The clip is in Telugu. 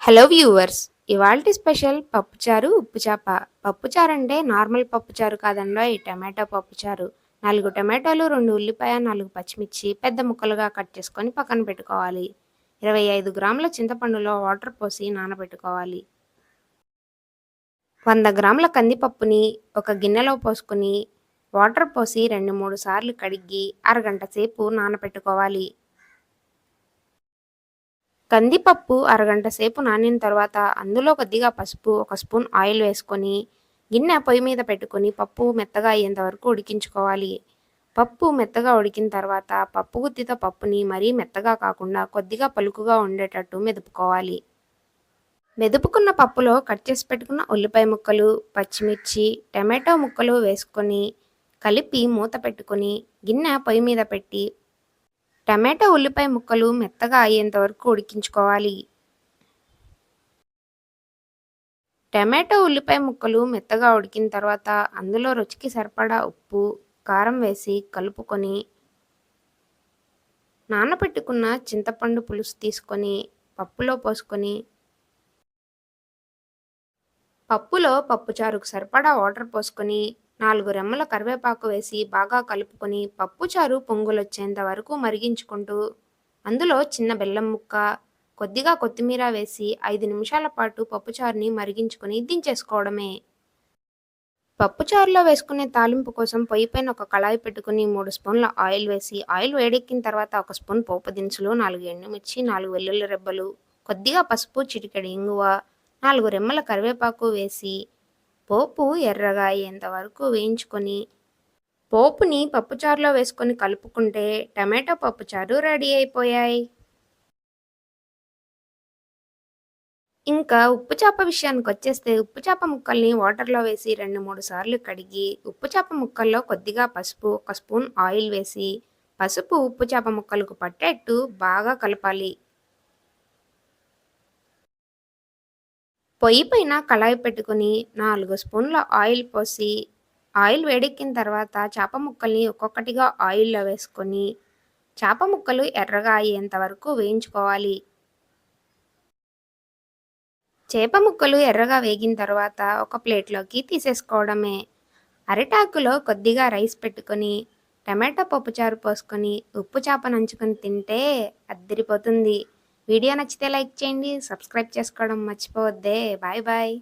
Hello viewers! ఇవాల్టి స్పెషల్ పప్పుచారు, ఉప్పుచాప. పప్పుచారు అంటే నార్మల్ పప్పుచారు కాదండోయ్! టమాటో పప్పుచారు. 4 టమాటాలు, 2 ఉల్లిపాయ, 4 పచ్చిమిర్చి పెద్ద ముక్కలుగా కట్ చేసుకొని పక్కన పెట్టుకోవాలి. 25 గ్రాముల చింతపండులో వాటర్ పోసి నానబెట్టుకోవాలి. 100 గ్రాముల కందిపప్పుని ఒక గిన్నెలో పోసుకొని వాటర్ పోసి 2, 3 సార్లు కడిగి అరగంట సేపు నానపెట్టుకోవాలి. కందిపప్పు అరగంట సేపు నానిన తర్వాత అందులో కొద్దిగా పసుపు, ఒక స్పూన్ ఆయిల్ వేసుకొని గిన్నె పొయ్యి మీద పెట్టుకొని పప్పు మెత్తగా అయ్యేంత వరకు ఉడికించుకోవాలి. పప్పు మెత్తగా ఉడికిన తర్వాత పప్పు గుత్తితో పప్పుని మరీ మెత్తగా కాకుండా కొద్దిగా పలుకుగా ఉండేటట్టు మెదుపుకోవాలి. మెదుపుకున్న పప్పులో కట్ చేసి పెట్టుకున్న ఉల్లిపాయ ముక్కలు, పచ్చిమిర్చి, టమాటో ముక్కలు వేసుకొని కలిపి మూత పెట్టుకొని గిన్నె పొయ్యి మీద పెట్టి టమాటో, ఉల్లిపాయ ముక్కలు మెత్తగా అయ్యేంత వరకు ఉడికించుకోవాలి. టమాటో, ఉల్లిపాయ ముక్కలు మెత్తగా ఉడికిన తర్వాత అందులో రుచికి సరిపడా ఉప్పు, కారం వేసి కలుపుకొని నానబెట్టుకున్న చింతపండు పులుసు తీసుకొని పప్పులో పోసుకొని పప్పులో పప్పుచారుకు సరిపడా వాటర్ పోసుకొని 4 రెమ్మల కరివేపాకు వేసి బాగా కలుపుకొని పప్పుచారు పొంగులొచ్చేంత వరకు మరిగించుకుంటూ అందులో చిన్న బెల్లం ముక్క, కొద్దిగా కొత్తిమీర వేసి 5 నిమిషాల పాటు పప్పుచారుని మరిగించుకొని దించేసుకోవడమే. పప్పుచారులో వేసుకునే తాలింపు కోసం పొయ్యి పైన ఒక కళాయి పెట్టుకుని 3 స్పూన్ల ఆయిల్ వేసి ఆయిల్ వేడెక్కిన తర్వాత 1 స్పూన్ పోపు దినుసులు, 4 ఎండుమిర్చి, 4 వెల్లుల్లి రెబ్బలు, కొద్దిగా పసుపు, చిటికెడు ఇంగువ, 4 రెమ్మల కరివేపాకు వేసి పోపు ఎర్రగా అయ్యేంత వరకు వేయించుకొని పోపుని పప్పుచారులో వేసుకొని కలుపుకుంటే టమాటో పప్పుచారు రెడీ అయిపోయాయి. ఇంకా ఉప్పు చేప విషయానికొచ్చేస్తే ఉప్పు చేప ముక్కల్ని వాటర్‌లో వేసి 2, 3 సార్లు కడిగి ఉప్పు చేప ముక్కల్లో కొద్దిగా పసుపు, ఒక స్పూన్ ఆయిల్ వేసి పసుపు ఉప్పు చేప ముక్కలకు పట్టేట్టు బాగా కలపాలి. పొయ్యి పైన కళాయి పెట్టుకొని 4 స్పూన్ల ఆయిల్ పోసి ఆయిల్ వేడెక్కిన తర్వాత చేప ముక్కల్ని ఒక్కొక్కటిగా ఆయిల్‌లో వేసుకొని చేప ముక్కలు ఎర్రగా అయ్యేంత వరకు వేయించుకోవాలి. చేప ముక్కలు ఎర్రగా వేగిన తర్వాత ఒక ప్లేట్‌లోకి తీసేసుకోవడమే. అరిటాకులో కొద్దిగా రైస్ పెట్టుకొని, టమాటా పప్పుచారు పోసుకొని, ఉప్పు చేప నంచుకొని తింటే అద్దిరిపోతుంది. వీడియో నచ్చితే లైక్ చేయండి. సబ్స్క్రైబ్ చేసుకోవడం మర్చిపోవద్దే. Bye bye.